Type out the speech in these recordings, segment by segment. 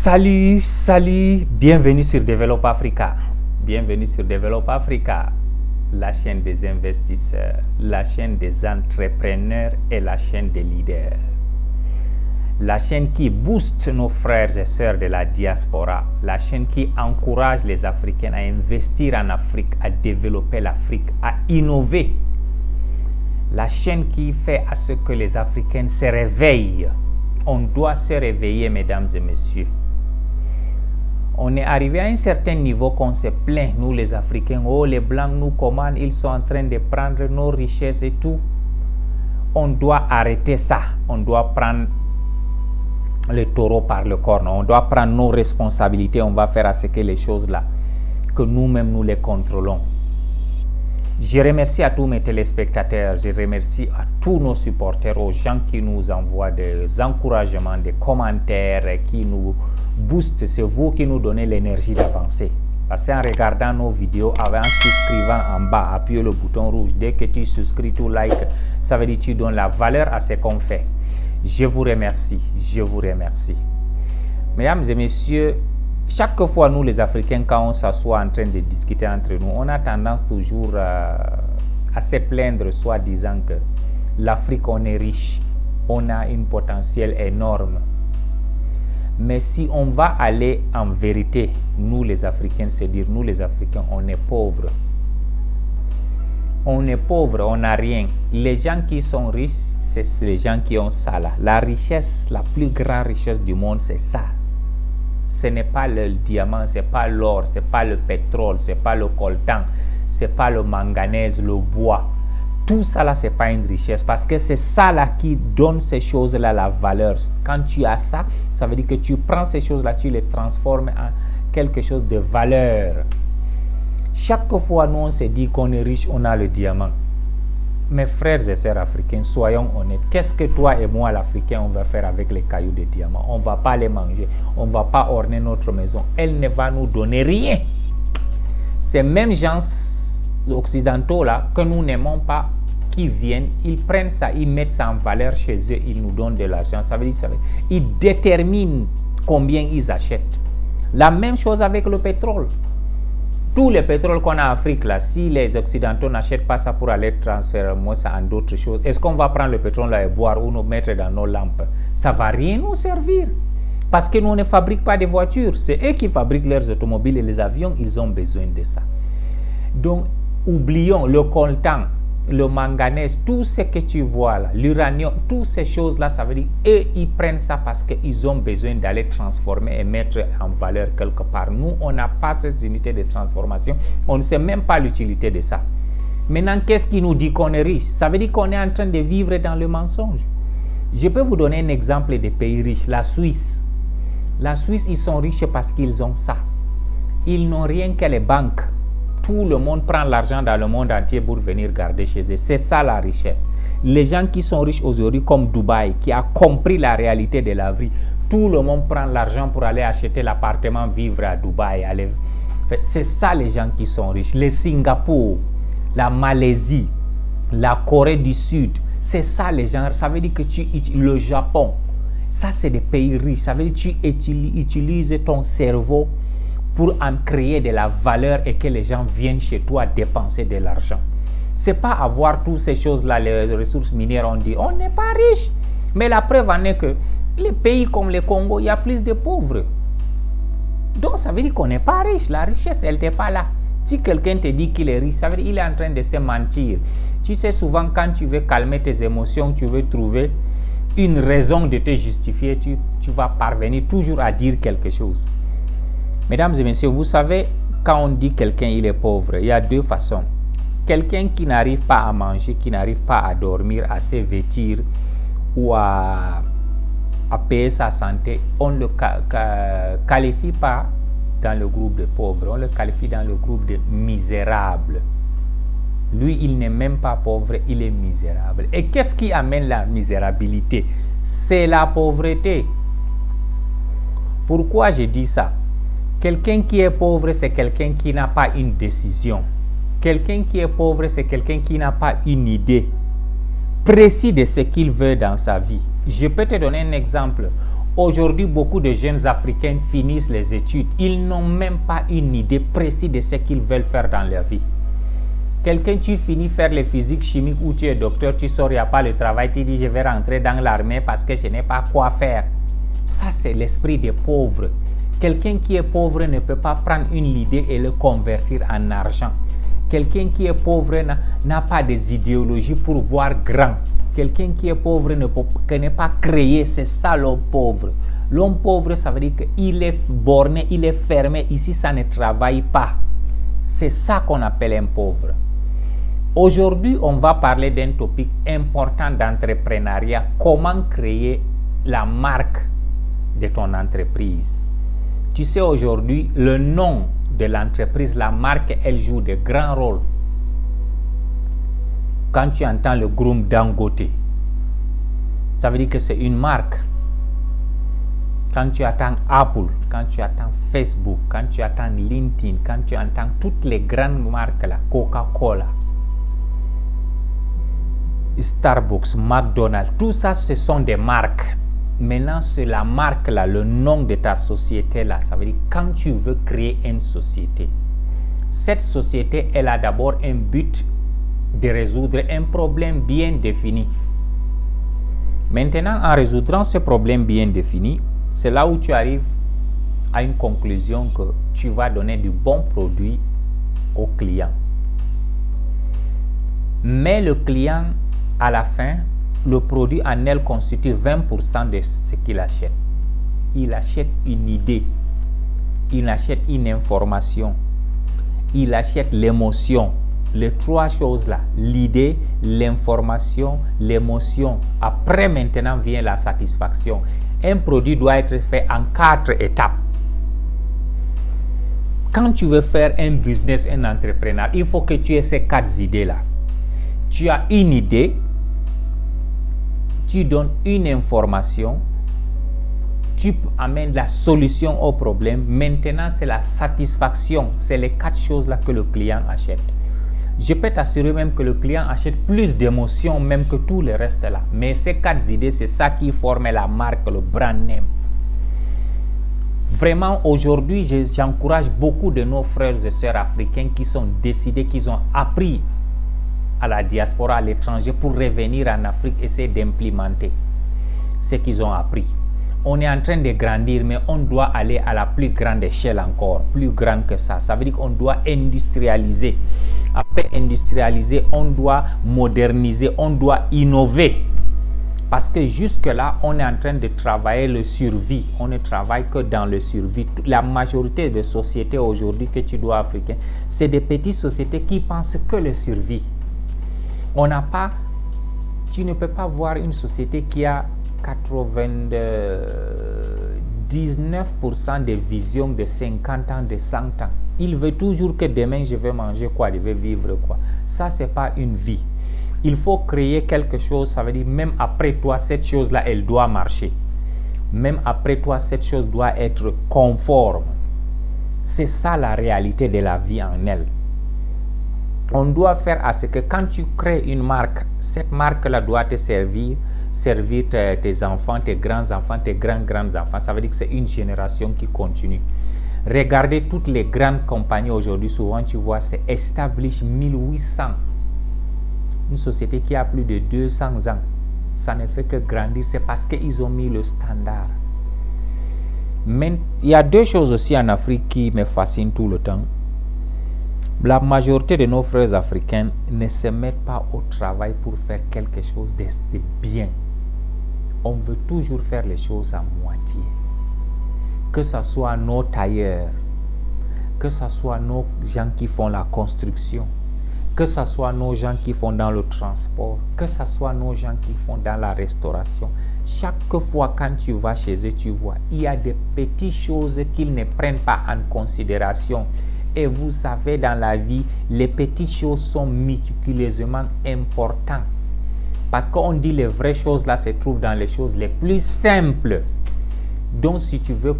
Salut, bienvenue sur Développe Africa. Bienvenue sur Développe Africa, la chaîne des investisseurs, la chaîne des entrepreneurs et la chaîne des leaders. La chaîne qui booste nos frères et sœurs de la diaspora, la chaîne qui encourage les Africains à investir en Afrique, à développer l'Afrique, à innover. La chaîne qui fait à ce que les Africains se réveillent. On doit se réveiller, mesdames et messieurs. On est arrivé à un certain niveau qu'on se plaint, nous les Africains. Oh, les Blancs nous commandent, ils sont en train de prendre nos richesses et tout. On doit arrêter ça. On doit prendre le taureau par le corne. On doit prendre nos responsabilités. On va faire à ce que les choses là, que nous-mêmes nous les contrôlons. Je remercie à tous mes téléspectateurs, je remercie à tous nos supporters, aux gens qui nous envoient des encouragements, des commentaires, qui nous boostent. C'est vous qui nous donnez l'énergie d'avancer. Parce qu'en regardant nos vidéos, en souscrivant en bas, appuyez le bouton rouge. Dès que tu souscris, tu like, ça veut dire que tu donnes la valeur à ce qu'on fait. Je vous remercie, je vous remercie. Mesdames et messieurs, chaque fois, nous les Africains, quand on s'assoit en train de discuter entre nous, on a tendance toujours à se plaindre, soi-disant que l'Afrique, on est riche, on a un potentiel énorme. Mais si on va aller en vérité, nous les Africains, c'est dire nous les Africains, on est pauvres. On est pauvres, on n'a rien. Les gens qui sont riches, c'est les gens qui ont ça là. La richesse, la plus grande richesse du monde, c'est ça. Ce n'est pas le diamant, ce n'est pas l'or, ce n'est pas le pétrole, ce n'est pas le coltan, ce n'est pas le manganèse, le bois. Tout ça là, ce n'est pas une richesse parce que c'est ça là qui donne ces choses-là la valeur. Quand tu as ça, ça veut dire que tu prends ces choses-là, tu les transformes en quelque chose de valeur. Chaque fois, nous, on se dit qu'on est riche, on a le diamant. Mes frères et sœurs africains, soyons honnêtes. Qu'est-ce que toi et moi, l'Africain, on va faire avec les cailloux de diamant? On ne va pas les manger. On ne va pas orner notre maison. Elle ne va nous donner rien. Ces mêmes gens occidentaux là, que nous n'aimons pas, qui viennent, ils prennent ça, ils mettent ça en valeur chez eux, ils nous donnent de l'argent. Ça veut dire, ils déterminent combien ils achètent. La même chose avec le pétrole. Tout le pétrole qu'on a en Afrique, là, si les Occidentaux n'achètent pas ça pour aller transférer ça en d'autres choses, est-ce qu'on va prendre le pétrole là et boire ou nous mettre dans nos lampes? Ça ne va rien nous servir. Parce que nous ne fabriquons pas de voitures. C'est eux qui fabriquent leurs automobiles et les avions, ils ont besoin de ça. Donc, oublions le coltan, le manganèse, tout ce que tu vois là, l'uranium, toutes ces choses-là, ça veut dire eux, ils prennent ça parce qu'ils ont besoin d'aller transformer et mettre en valeur quelque part. Nous, on n'a pas cette unité de transformation. On ne sait même pas l'utilité de ça. Maintenant, qu'est-ce qui nous dit qu'on est riche? Ça veut dire qu'on est en train de vivre dans le mensonge. Je peux vous donner un exemple des pays riches. La Suisse. La Suisse, ils sont riches parce qu'ils ont ça. Ils n'ont rien que les banques. Tout le monde prend l'argent dans le monde entier pour venir garder chez eux. C'est ça la richesse. Les gens qui sont riches aujourd'hui, comme Dubaï, qui a compris la réalité de la vie, tout le monde prend l'argent pour aller acheter l'appartement, vivre à Dubaï. C'est ça les gens qui sont riches. Le Singapour, la Malaisie, la Corée du Sud, c'est ça les gens. Ça veut dire que le Japon, ça c'est des pays riches. Ça veut dire que tu utilises ton cerveau pour en créer de la valeur et que les gens viennent chez toi dépenser de l'argent. Ce n'est pas avoir toutes ces choses-là, les ressources minières, on dit on n'est pas riche. Mais la preuve en est que les pays comme le Congo, il y a plus de pauvres. Donc ça veut dire qu'on n'est pas riche. La richesse, elle n'est pas là. Si quelqu'un te dit qu'il est riche, ça veut dire qu'il est en train de se mentir. Tu sais, souvent quand tu veux calmer tes émotions, tu veux trouver une raison de te justifier, tu vas parvenir toujours à dire quelque chose. Mesdames et messieurs, vous savez, quand on dit quelqu'un il est pauvre, il y a deux façons. Quelqu'un qui n'arrive pas à manger, qui n'arrive pas à dormir, à se vêtir ou à payer sa santé, on ne le qualifie pas dans le groupe de pauvres, on le qualifie dans le groupe de misérables. Lui, il n'est même pas pauvre, il est misérable. Et qu'est-ce qui amène la misérabilité? C'est la pauvreté. Pourquoi je dis ça? Quelqu'un qui est pauvre, c'est quelqu'un qui n'a pas une décision. Quelqu'un qui est pauvre, c'est quelqu'un qui n'a pas une idée précise de ce qu'il veut dans sa vie. Je peux te donner un exemple. Aujourd'hui, beaucoup de jeunes Africains finissent les études. Ils n'ont même pas une idée précise de ce qu'ils veulent faire dans leur vie. Quelqu'un, tu finis faire les physiques chimiques ou tu es docteur, tu sors, il n'y a pas le travail, tu dis je vais rentrer dans l'armée parce que je n'ai pas quoi faire. Ça, c'est l'esprit des pauvres. Quelqu'un qui est pauvre ne peut pas prendre une idée et le convertir en argent. Quelqu'un qui est pauvre n'a pas des idéologies pour voir grand. Quelqu'un qui est pauvre ne connaît pas créer. C'est ça l'homme pauvre. L'homme pauvre, ça veut dire qu'il est borné, il est fermé. Ici, ça ne travaille pas. C'est ça qu'on appelle un pauvre. Aujourd'hui, on va parler d'un topic important d'entrepreneuriat. Comment créer la marque de ton entreprise. Tu sais, aujourd'hui, le nom de l'entreprise, la marque, elle joue de grands rôles. Quand tu entends le groupe Dangote, ça veut dire que c'est une marque. Quand tu attends Apple, quand tu attends Facebook, quand tu attends LinkedIn, quand tu entends toutes les grandes marques là, Coca-Cola, Starbucks, McDonald's, tout ça, ce sont des marques. Maintenant, c'est la marque là, le nom de ta société là. Ça veut dire quand tu veux créer une société, cette société, elle a d'abord un but de résoudre un problème bien défini. Maintenant, en résoudant ce problème bien défini, c'est là où tu arrives à une conclusion que tu vas donner du bon produit au client. Mais le client, à la fin, le produit en elle constitue 20% de ce qu'il achète. Il achète une idée, il achète une information, il achète l'émotion. Les trois choses là, l'idée, l'information, l'émotion. Après, maintenant vient la satisfaction. Un produit doit être fait en 4 étapes. Quand tu veux faire un business, un entrepreneur, il faut que tu aies ces 4 idées là. Tu as une idée, tu donnes une information, tu amènes la solution au problème. Maintenant, c'est la satisfaction. C'est les 4 choses là que le client achète. Je peux t'assurer même que le client achète plus d'émotions même que tout le reste là. Mais ces 4 idées, c'est ça qui forme la marque, le brand name. Vraiment, aujourd'hui, j'encourage beaucoup de nos frères et sœurs africains qui sont décidés, qui ont appris à la diaspora, à l'étranger, pour revenir en Afrique, essayer d'implémenter ce qu'ils ont appris. On est en train de grandir, mais on doit aller à la plus grande échelle encore, plus grande que ça. Ça veut dire qu'on doit industrialiser. Après industrialiser, on doit moderniser, on doit innover. Parce que jusque-là, on est en train de travailler le survie. On ne travaille que dans le survie. La majorité des sociétés aujourd'hui que tu dois africain, c'est des petites sociétés qui pensent que le survie. On n'a pas, tu ne peux pas voir une société qui a 99% de vision de 50 ans, de 100 ans. Il veut toujours que demain je vais manger quoi, je vais vivre quoi. Ça, c'est pas une vie. Il faut créer quelque chose, ça veut dire même après toi, cette chose-là, elle doit marcher. Même après toi, cette chose doit être conforme. C'est ça la réalité de la vie en elle. On doit faire à ce que quand tu crées une marque, cette marque-là doit te servir tes enfants, tes grands-enfants, tes grands-grands-enfants. Ça veut dire que c'est une génération qui continue. Regardez toutes les grandes compagnies aujourd'hui, souvent tu vois, c'est Establish 1800. Une société qui a plus de 200 ans. Ça ne fait que grandir, c'est parce qu'ils ont mis le standard. Mais il y a 2 choses aussi en Afrique qui me fascinent tout le temps. La majorité de nos frères africains ne se mettent pas au travail pour faire quelque chose de bien. On veut toujours faire les choses à moitié. Que ce soit nos tailleurs, que ce soit nos gens qui font la construction, que ce soit nos gens qui font dans le transport, que ce soit nos gens qui font dans la restauration. Chaque fois quand tu vas chez eux, tu vois, il y a des petites choses qu'ils ne prennent pas en considération. Et vous savez, dans la vie, les petites choses sont méticuleusement importantes. Parce qu'on dit les vraies choses là se trouvent dans les choses les plus simples. Donc, si tu veux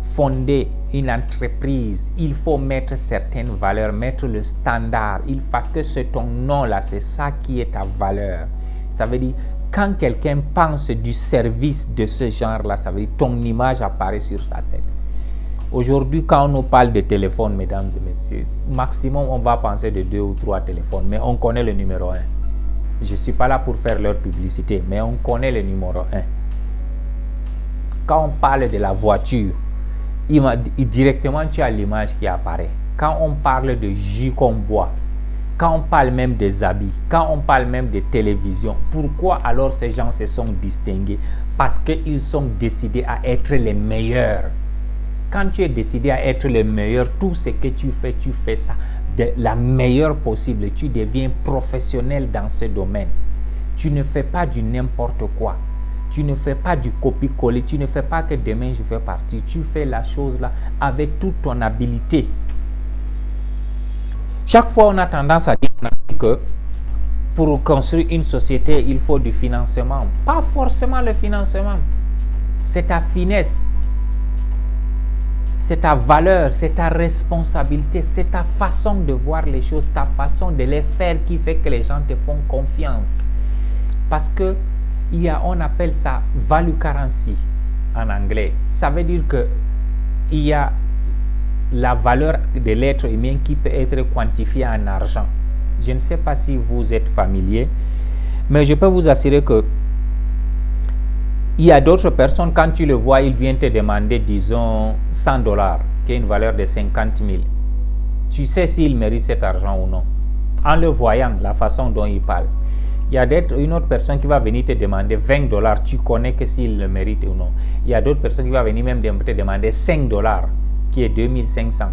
fonder une entreprise, il faut mettre certaines valeurs, mettre le standard. Parce que c'est ton nom là, c'est ça qui est ta valeur. Ça veut dire, Quand quelqu'un pense du service de ce genre-là, ça veut dire ton image apparaît sur sa tête. Aujourd'hui, quand on nous parle de téléphone, mesdames et messieurs, maximum on va penser de 2 ou 3 téléphones, mais on connaît le numéro 1. Je ne suis pas là pour faire leur publicité, mais on connaît le numéro 1. Quand on parle de la voiture, directement tu as l'image qui apparaît. Quand on parle de jus qu'on boit, quand on parle même des habits, quand on parle même des télévisions, pourquoi alors ces gens se sont distingués? Parce qu'ils sont décidés à être les meilleurs. Quand tu es décidé à être le meilleur, tout ce que tu fais ça de la meilleure possible. Tu deviens professionnel dans ce domaine. Tu ne fais pas du n'importe quoi. Tu ne fais pas du copier-coller. Tu ne fais pas que demain je fais partie. Tu fais la chose là avec toute ton habileté. Chaque fois, on a tendance à dire que pour construire une société, il faut du financement. Pas forcément le financement. C'est ta finesse. C'est ta valeur, c'est ta responsabilité, c'est ta façon de voir les choses, ta façon de les faire qui fait que les gens te font confiance. Parce que on appelle ça value currency en anglais. Ça veut dire que il y a la valeur de l'être humain qui peut être quantifiée en argent. Je ne sais pas si vous êtes familier, mais je peux vous assurer que il y a d'autres personnes, quand tu le vois, ils viennent te demander, disons, $100, qui est une valeur de 50 000. Tu sais s'ils méritent cet argent ou non, en le voyant, la façon dont ils parlent. Il y a une autre personne qui va venir te demander $20, tu connais que s'il le mérite ou non. Il y a d'autres personnes qui vont venir même te demander $5, qui est 2500.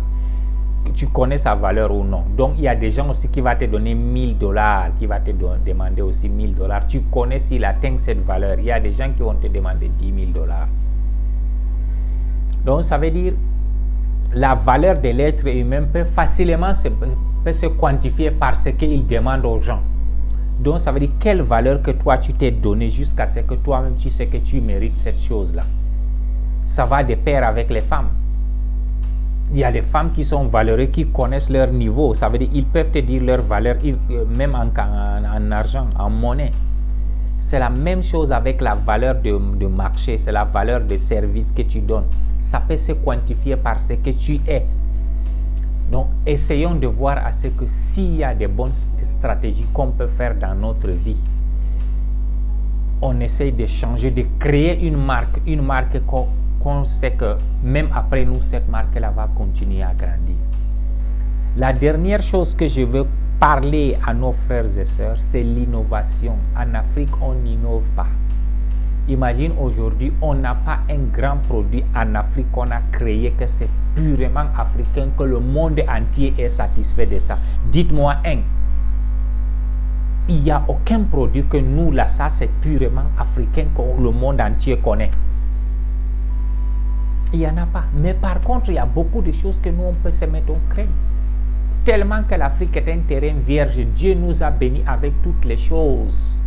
Tu connais sa valeur ou non. Donc, il y a des gens aussi qui vont te donner $1000, qui vont te demander aussi $1000. Tu connais s'il atteint cette valeur. Il y a des gens qui vont te demander $10 000. Donc, ça veut dire la valeur de l'être humain peut facilement se quantifier par ce qu'il demande aux gens. Donc, ça veut dire quelle valeur que toi, tu t'es donné jusqu'à ce que toi-même, tu sais que tu mérites cette chose-là. Ça va de pair avec les femmes. Il y a des femmes qui sont valeureuses, qui connaissent leur niveau. Ça veut dire qu'ils peuvent te dire leur valeur, même en argent, en monnaie. C'est la même chose avec la valeur de marché, c'est la valeur de service que tu donnes. Ça peut se quantifier par ce que tu es. Donc, essayons de voir à ce que s'il y a des bonnes stratégies qu'on peut faire dans notre vie, on essaye de changer, de créer une marque qu'on sait que même après nous, cette marque-là va continuer à grandir. La dernière chose que je veux parler à nos frères et sœurs, c'est l'innovation. En Afrique, on n'innove pas. Imagine aujourd'hui, on n'a pas un grand produit en Afrique qu'on a créé, que c'est purement africain, que le monde entier est satisfait de ça. Dites-moi un. Il n'y a aucun produit que nous, là, ça c'est purement africain, que le monde entier connaît. Il n'y en a pas. Mais par contre, il y a beaucoup de choses que nous, on peut se mettre au crédit. Tellement que l'Afrique est un terrain vierge, Dieu nous a bénis avec toutes les choses.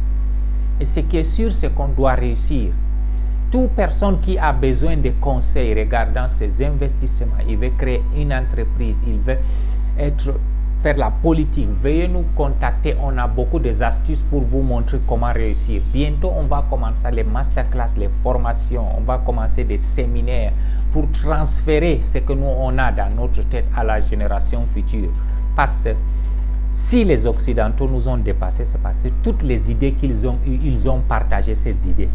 Et ce qui est sûr, c'est qu'on doit réussir. Toute personne qui a besoin de conseils regardant ses investissements, il veut créer une entreprise, il veut faire la politique, veuillez nous contacter. On a beaucoup d'astuces pour vous montrer comment réussir. Bientôt, on va commencer les masterclass, les formations, on va commencer des séminaires pour transférer ce que nous, on a dans notre tête à la génération future. Parce que si les Occidentaux nous ont dépassés, c'est parce que toutes les idées qu'ils ont eues, ils ont partagé ces idées.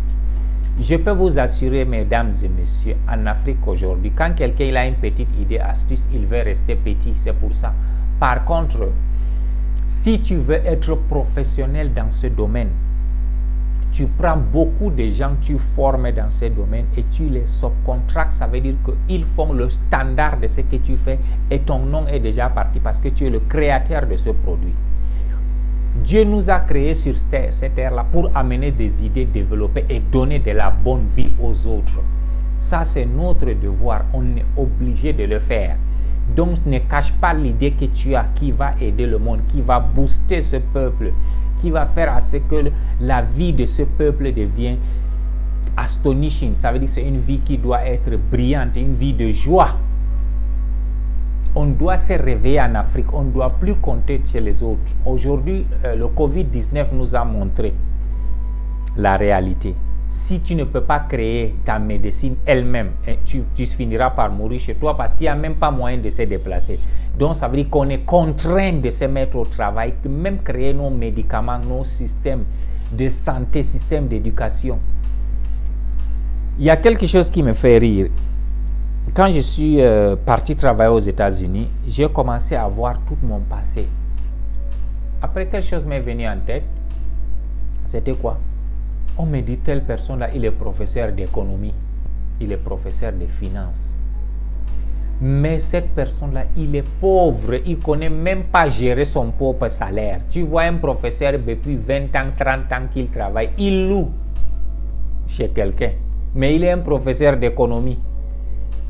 Je peux vous assurer, mesdames et messieurs, en Afrique aujourd'hui, quand quelqu'un a une petite idée, astuce, il veut rester petit, c'est pour ça. Par contre, si tu veux être professionnel dans ce domaine, tu prends beaucoup de gens, tu formes dans ce domaine et tu les subcontractes. Ça veut dire qu'ils font le standard de ce que tu fais et ton nom est déjà parti parce que tu es le créateur de ce produit. Dieu nous a créés sur cette terre-là pour amener des idées développées et donner de la bonne vie aux autres. Ça, c'est notre devoir. On est obligé de le faire. Donc, ne cache pas l'idée que tu as qui va aider le monde, qui va booster ce peuple, qui va faire à ce que la vie de ce peuple devienne astonishing. Ça veut dire que c'est une vie qui doit être brillante, une vie de joie. On doit se réveiller en Afrique, on ne doit plus compter chez les autres. Aujourd'hui, le Covid-19 nous a montré la réalité. Si tu ne peux pas créer ta médecine elle-même, tu finiras par mourir chez toi parce qu'il n'y a même pas moyen de se déplacer. Donc, ça veut dire qu'on est contraint de se mettre au travail, que même créer nos médicaments, nos systèmes de santé, systèmes d'éducation. Il y a quelque chose qui me fait rire. Quand je suis parti travailler aux États-Unis, j'ai commencé à voir tout mon passé. Après, quelque chose m'est venu en tête. C'était quoi? On me dit, telle personne-là, il est professeur d'économie, il est professeur de finances. Mais cette personne-là, il est pauvre, il ne connaît même pas gérer son propre salaire. Tu vois un professeur depuis 20 ans, 30 ans qu'il travaille, il loue chez quelqu'un. Mais il est un professeur d'économie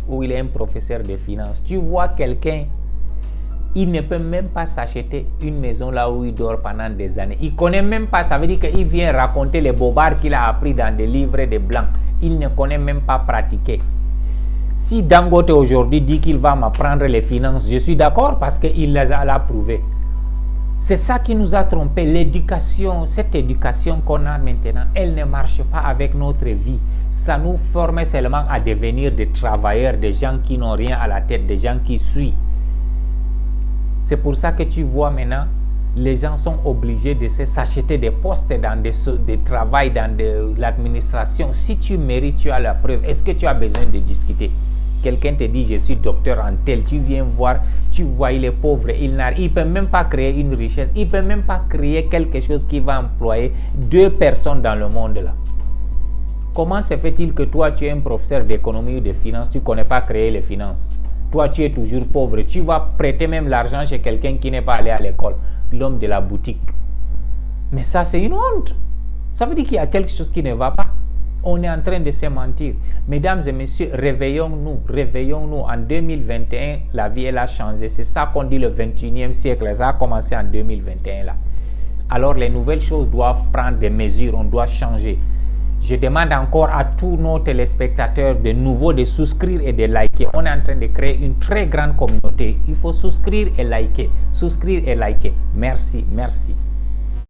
ou il est un professeur de finances. Tu vois quelqu'un, il ne peut même pas s'acheter une maison là où il dort pendant des années. Il ne connaît même pas, ça veut dire qu'il vient raconter les bobards qu'il a appris dans des livres de blancs. Il ne connaît même pas pratiquer. Si Dangote aujourd'hui dit qu'il va m'apprendre les finances, je suis d'accord parce qu'il les a prouvées. C'est ça qui nous a trompés. L'éducation, cette éducation qu'on a maintenant, elle ne marche pas avec notre vie. Ça nous forme seulement à devenir des travailleurs, des gens qui n'ont rien à la tête, des gens qui suivent. C'est pour ça que tu vois maintenant, les gens sont obligés de s'acheter des postes dans des travail, dans l'administration. Si tu mérites, tu as la preuve. Est-ce que tu as besoin de discuter? Quelqu'un te dit, je suis docteur en tel, tu viens voir, tu vois, il est pauvre, il ne peut même pas créer une richesse, il ne peut même pas créer quelque chose qui va employer 2 personnes dans le monde là. Comment se fait-il que toi, tu es un professeur d'économie ou de finances, tu ne connais pas créer les finances? Toi, tu es toujours pauvre. Tu vas prêter même l'argent chez quelqu'un qui n'est pas allé à l'école. L'homme de la boutique. Mais ça, c'est une honte. Ça veut dire qu'il y a quelque chose qui ne va pas. On est en train de se mentir. Mesdames et messieurs, réveillons-nous. Réveillons-nous. En 2021, la vie, elle a changé. C'est ça qu'on dit le 21e siècle. Ça a commencé en 2021 là. Alors, les nouvelles choses doivent prendre des mesures. On doit changer. Je demande encore à tous nos téléspectateurs de nouveau de souscrire et de liker. On est en train de créer une très grande communauté. Il faut souscrire et liker. Souscrire et liker. Merci, merci.